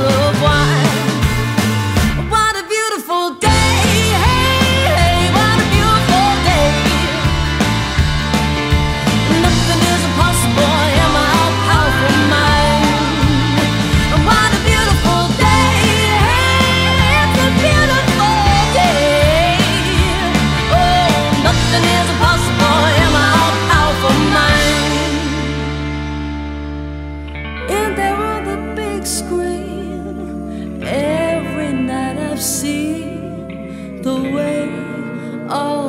of wine. What a beautiful day, hey, hey, what a beautiful day. Nothing is impossible in my all-powerful mind. What a beautiful day, hey, it's a beautiful day. Oh, nothing is impossible in my all-powerful mind. And there on the big screen, every night I've seen the way all